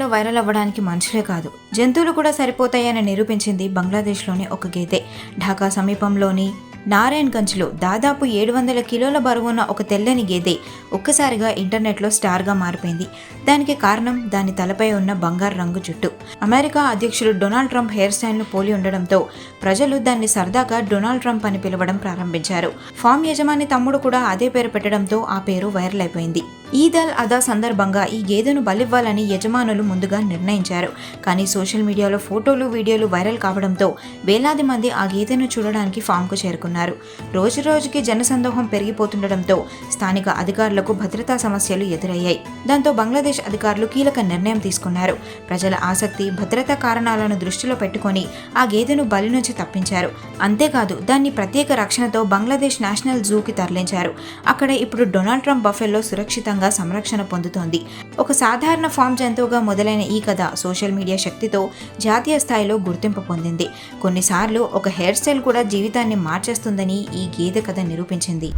స్థాయిలో వైరల్ అవ్వడానికి మనుషులే కాదు, జంతువులు కూడా సరిపోతాయని నిరూపించింది బంగ్లాదేశ్లోని ఒక గేదె. ఢాకా సమీపంలోని నారాయణ్గంజ్లో దాదాపు 700 కిలోల బరువున్న ఒక తెల్లని గేదె ఒక్కసారిగా ఇంటర్నెట్లో స్టార్గా మారిపోయింది. దానికి కారణం దాని తలపై ఉన్న బంగారు రంగు జుట్టు. అమెరికా అధ్యక్షుడు డొనాల్డ్ ట్రంప్ హెయిర్ స్టైల్ను పోలి ఉండడంతో ప్రజలు దాన్ని సరదాగా డొనాల్డ్ ట్రంప్ అని పిలవడం ప్రారంభించారు. ఫామ్ యజమాని తమ్ముడు కూడా అదే పేరు పెట్టడంతో ఆ పేరు వైరల్ అయిపోయింది. ఈద్ అల్ అదా సందర్భంగా ఈ గేదెను బలివ్వాలని యజమానులు ముందుగా నిర్ణయించారు. కానీ సోషల్ మీడియాలో ఫోటోలు, వీడియోలు వైరల్ కావడంతో వేలాది మంది ఆ గేదెను చూడడానికి ఫామ్కు చేరుకున్నారు. రోజురోజుకి జనసందోహం పెరిగిపోతుండటంతో స్థానిక అధికారులకు భద్రతా సమస్యలు ఎదురయ్యాయి. దాంతో బంగ్లాదేశ్ అధికారులు కీలక నిర్ణయం తీసుకున్నారు. ప్రజల ఆసక్తి, భద్రతా కారణాలను దృష్టిలో పెట్టుకొని ఆ గేదెను బలి నుంచి తప్పించారు. అంతేకాదు దాన్ని ప్రత్యేక రక్షణతో బంగ్లాదేశ్ నేషనల్ జూకి తరలించారు. అక్కడ ఇప్పుడు డొనాల్డ్ ట్రంప్ బఫెల్లో సురక్షితంగా సంరక్షణ పొందుతోంది. ఒక సాధారణ ఫామ్ జంతువుగా మొదలైన ఈ కథ సోషల్ మీడియా శక్తితో జాతీయ స్థాయిలో గుర్తింపు పొందింది. కొన్నిసార్లు ఒక హెయిర్ స్టైల్ కూడా జీవితాన్ని మార్చేస్తుందని ఈ గేదె కథ నిరూపించింది.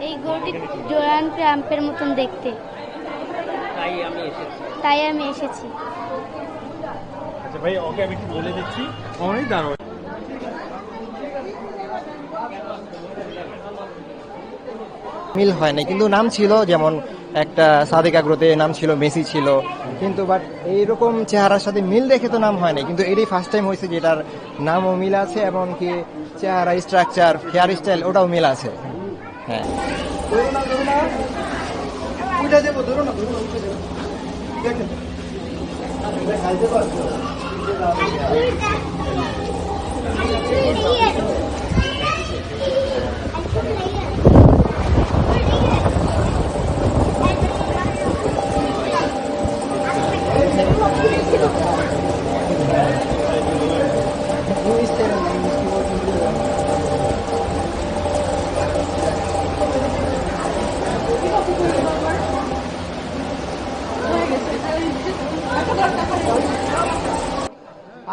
এই গরুটি ডোনাল্ড ট্রাম্পের মতন দেখতে, তাই আমি এসেছি। আচ্ছা ভাই, ওকে আমি একটু বলে দিচ্ছি, অনেক দারুণ। মিল হয় না, কিন্তু নাম ছিল, যেমন একটা সাদেক আগ্রতে নাম ছিল, মেসি ছিল, কিন্তু বাট এইরকম চেহারার সাথে মিল দেখে তো নাম হয় না। কিন্তু এটাই ফার্স্ট টাইম হয়েছে যেটার নামও মিল আছে, এমনকি চেহারা, স্ট্রাকচার, হেয়ার স্টাইল ওটাও মিল আছে। হ্যাঁ,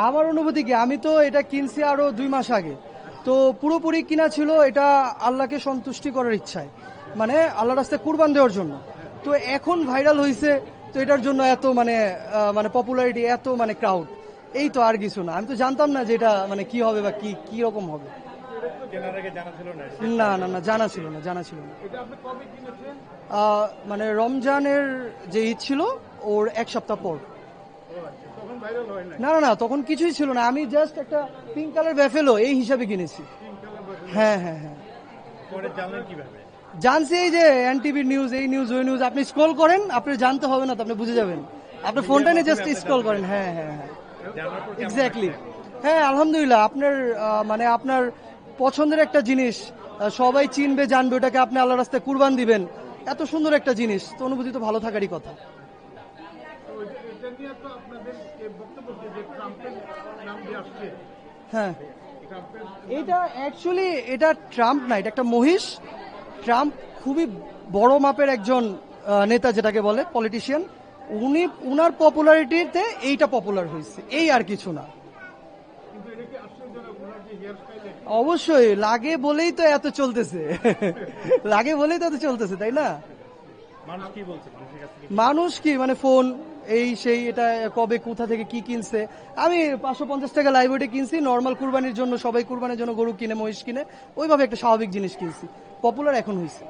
আমার অনুভূতি কি, আমি তো এটা কিনছি আরো 2 মাস আগে, তো পুরোপুরি কিনা ছিল এটা আল্লাহকে সন্তুষ্টি করার ইচ্ছায়, মানে আল্লাহর রাস্তায় কুরবান দেওয়ার জন্য। তো এখন ভাইরাল হয়েছে, তো এটার জন্য এত মানে পপুলারিটি, এত মানে ক্রাউড, এই তো, আর কিছু না। আমি তো জানতাম না যে এটা মানে কি হবে বা কি রকম হবে। না না না, জানা ছিল না। মানে রমজানের যে ঈদ ছিল ওর 1 সপ্তাহ পর। না না না, তখন কিছুই ছিল না, আমি জাস্ট একটা পিঙ্ক কালার ব্যাফেলো এই হিসাবে কিনেছি। হ্যাঁ হ্যাঁ হ্যাঁ, জানছি এই যে এনটিভির নিউজ, এই নিউজ, ওই নিউজ, আপনি স্ক্রল করেন, আপনি জানতে হবে না তো, আপনি বুঝে যাবেন, আপনি ফোনটা নিয়ে জাস্ট স্ক্রল করেন। হ্যাঁ হ্যাঁ হ্যাঁ, এক্স্যাক্টলি। হ্যাঁ, আলহামদুলিল্লাহ, আপনার মানে আপনার পছন্দের একটা জিনিস সবাই চিনবে, জানবে, ওটাকে আপনি আল্লাহর রাস্তায় কুরবান দিবেন, এত সুন্দর একটা জিনিস, তো অনুভূতি তো ভালো থাকারই কথা। হ্যাঁ, এটা অ্যাকচুয়ালি এটা ট্রাম্প না, এটা একটা মহিষ। ট্রাম্প খুবই বড় মাপের একজন নেতা, যেটাকে বলে পলিটিশিয়ান। উনার পপুলারিটিতে এইটা পপুলার হয়েছে, এই আর কিছু না। অবশ্যই লাগে বলেই তো এত চলতেছে, লাগে বলেই তো এত চলতেছে, তাই না? মানুষ কি মানে ফোন, এই সেই, এটা কবে কোথা থেকে কি কিনছে। আমি 550 টাকা লাইভ ওয়েটে কিনছি, নর্মাল কুরবানির জন্য, সবাই কুরবানির জন্য গরু কিনে, মহিষ কিনে, ওইভাবে একটা স্বাভাবিক জিনিস কিনছি। পপুলার এখন হয়েছে,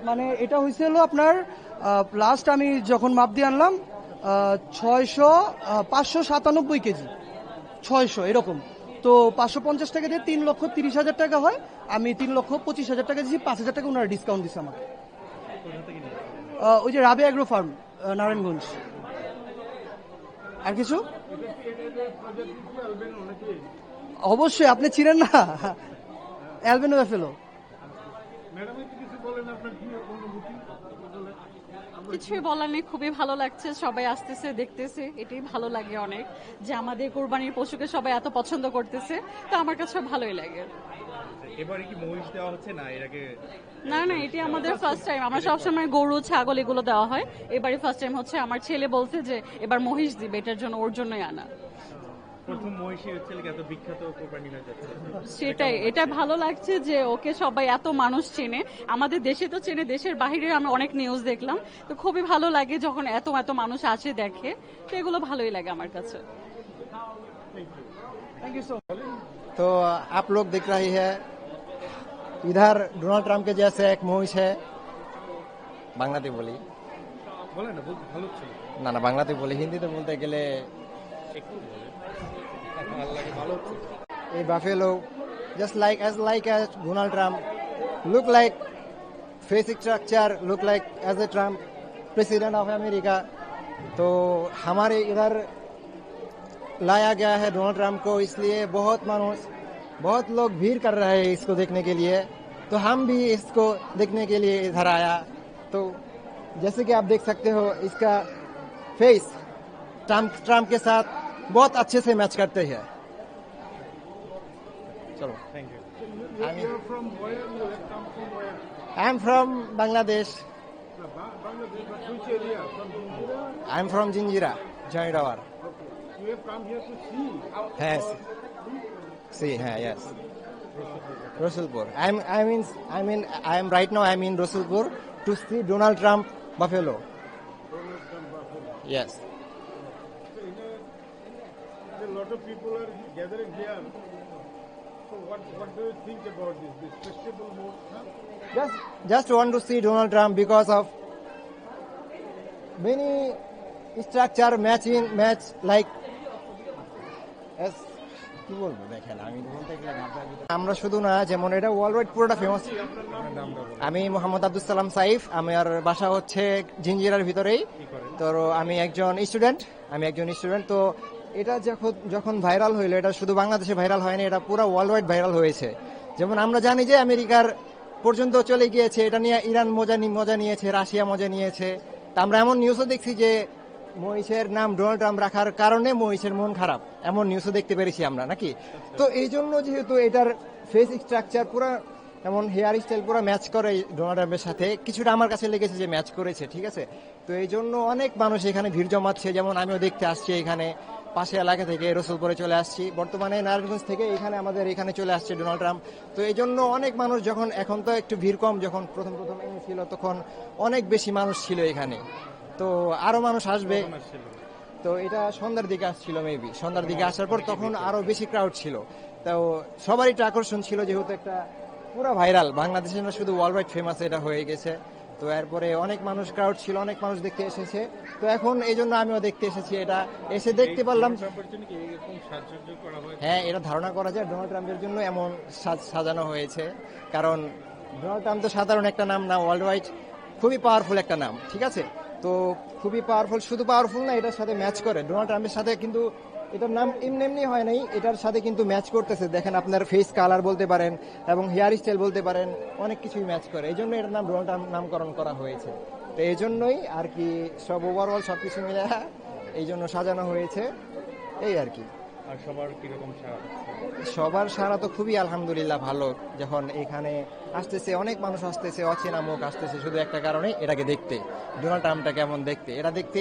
মানে এটা হয়েছে হলো আপনার লাস্ট আমি যখন মাপ দিয়ে আনলাম 597 কেজি, 600 এরকম। তো 550 টাকা দিয়ে 3,30,000 টাকা হয়। আমি 3,25,000 টাকা দিয়েছি, 5,000 টাকা ওনারা ডিসকাউন্ট দিচ্ছে আমাকে। ওই যে রাবে অ্যাগ্রো ফার্ম, নারায়ণগঞ্জ। আর কিছু অবশ্যই আপনি চিনেন না, অ্যালবেনো ব্যাফেলো। কিছুই বলার নেই, খুবই ভালো লাগছে, সবাই আসতেছে দেখতেছে, এটাই ভালো লাগে অনেক যে আমাদের কোরবানির পশুকে সবাই এত পছন্দ করতেছে, তো আমার কাছে ভালোই লাগে। এবারে কি মহিষ দেওয়া হচ্ছে না এর আগে? না না, এটি আমাদের ফার্স্ট টাইম। আমরা সবসময় গরু ছাগল এগুলো দেওয়া হয়, এবারে ফার্স্ট টাইম হচ্ছে। আমার ছেলে বলছে যে এবার মহিষ দিবে, এটার জন্য ওর জন্যই আনা। প্রথম মহিষের ছেলেকে এত বিখ্যাত কোরবানি হয়ে যাচ্ছে। সেটাই, এটা ভালো লাগছে যে ওকে সবাই এত মানুষ চেনে, আমাদের দেশে তো চেনে, দেশের বাইরে আমরা অনেক নিউজ দেখলাম, তো খুবই ভালো লাগে যখন এত এত মানুষ আসে দেখে, তো এগুলো ভালোই লাগে আমার কাছে। Thank you so much. तो आप लोग देख रहे हैं इधर डोनाल्ड ट्रम्प के जैसे एक मोहिश है, বাংলাতে বলি বলেন না, বলতে ভালো ছিল। না না বাংলাতে বলি, হিন্দিতে বলতে গেলে একটু বলেন, ভালো লাগে, ভালো হচ্ছে। a buffalo just like as Donald Trump look like face structure look like as a Trump president of America। तो हमारे इधर लाया गया है डोनाल्ड ट्रम्प को, इसलिए बहुत लोग भीड़ कर रहे हैं इसको देखने के लिए, तो हम भी इसको देखने के लिए इधर आया। तो जैसे कि आप देख सकते हो इसका फेस ट्रम्प के साथ बहुत अच्छे से मैच करते हैं। चलो thank you. I am from Bangladesh. I am from Jinjira जॉइंटावर। Yes. See, yes. Rasulpur. I am right now. I'm in Rasulpur to see Donald Trump buffalo. Yes. A lot of people are gathering here. So what do you think about this festival mode? Huh? Just want to see Donald Trump because of many structure match like as কি বলবো দেখেন, আমি বলতে গেলে আমরা শুধু না, যেমন এটা ওয়ার্ল্ড ওয়াইড পুরোটা ফেমাস। আমি মোহাম্মদ আব্দুল সালাম সাইফ, আমার বাসা হচ্ছে জিঞ্জিরার ভিতরেই। তো আমি একজন স্টুডেন্ট। তো এটা যখন ভাইরাল হইলো, এটা শুধু বাংলাদেশে ভাইরাল হয়নি, এটা পুরো ওয়ার্ল্ড ওয়াইড ভাইরাল হয়েছে। যেমন আমরা জানি যে আমেরিকার পর্যন্ত চলে গিয়েছে, এটা নিয়ে ইরান মজা নিয়েছে, রাশিয়া মজা নিয়েছে। তা আমরা এমন নিউজও দেখছি যে মহিষের নাম ডোনাল্ড ট্রাম্প রাখার কারণে মহিষের মন খারাপ, এমন নিউজও দেখতে পেরেছি আমরা নাকি। তো এই জন্য যেহেতু এটার ফেস স্ট্রাকচার পুরো এমন, হেয়ার স্টাইল পুরো ম্যাচ করে ডোনাল্ড ট্রাম্পের সাথে, কিছুটা আমার কাছে লেগেছে যে ম্যাচ করেছে, ঠিক আছে। তো এই জন্য অনেক মানুষ এখানে ভিড় জমাচ্ছে, যেমন আমিও দেখতে আসছি এখানে পাশে এলাকা থেকে রসুলপুরে চলে আসছি, বর্তমানে নারায়ণগঞ্জ থেকে আমাদের এখানে চলে আসছে ডোনাল্ড ট্রাম্প। তো এই জন্য অনেক মানুষ, যখন এখন তো একটু ভিড় কম, যখন প্রথম ছিল তখন অনেক বেশি মানুষ ছিল এখানে, তো আরো মানুষ আসবে। তো এটা সন্ধ্যার দিকে আসছিল, মেবি সন্ধ্যার দিকে আসার পর তখন আরো বেশি ক্রাউড ছিল। তো সবারই একটা আকর্ষণ ছিল, যেহেতু একটা পুরো ভাইরাল, বাংলাদেশে না শুধু ওয়ার্ল্ড ওয়াইড ফেমাস এটা হয়ে গেছে। তো এরপরে অনেক মানুষ ক্রাউড ছিল, অনেক মানুষ দেখতে এসেছে। তো এখন এই জন্য আমিও দেখতে এসেছি, এটা এসে দেখতে পারলাম। হ্যাঁ, এটা ধারণা করা যায় ডোনাল্ড ট্রাম্পের জন্য এমন সাজানো হয়েছে, কারণ ডোনাল্ড ট্রাম্প তো সাধারণ একটা নাম না, ওয়ার্ল্ড ওয়াইড খুবই পাওয়ারফুল একটা নাম, ঠিক আছে। তো খুবই পাওয়ারফুল, শুধু পাওয়ারফুল না, এটার সাথে ম্যাচ করে ডোনাল্ড ট্রাম্পের সাথে, কিন্তু এটার নাম এমনি হয় নাই, এটার সাথে কিন্তু ম্যাচ করতেছে। দেখেন, আপনার ফেস কালার বলতে পারেন এবং হেয়ার স্টাইল বলতে পারেন, অনেক কিছুই ম্যাচ করে, এই জন্য এটার নাম ডোনাল্ড ট্রাম্প নামকরণ করা হয়েছে। তো এই জন্যই আর কি, সব ওভারঅল সবকিছু মিলে এই জন্য সাজানো হয়েছে, এই আর কি। আর সবার কিরকম সাড়া? সবার সাড়া তো খুবই আলহামদুলিল্লাহ ভালো। যখন এখানে আসতেছে, অনেক মানুষ আসতেছে, অচেনা মুখ আসতেছে, শুধু একটা কারণে, এটাকে দেখতে, ডোনাল্ড ট্রাম্পটা কেমন দেখতে, এটা দেখতে।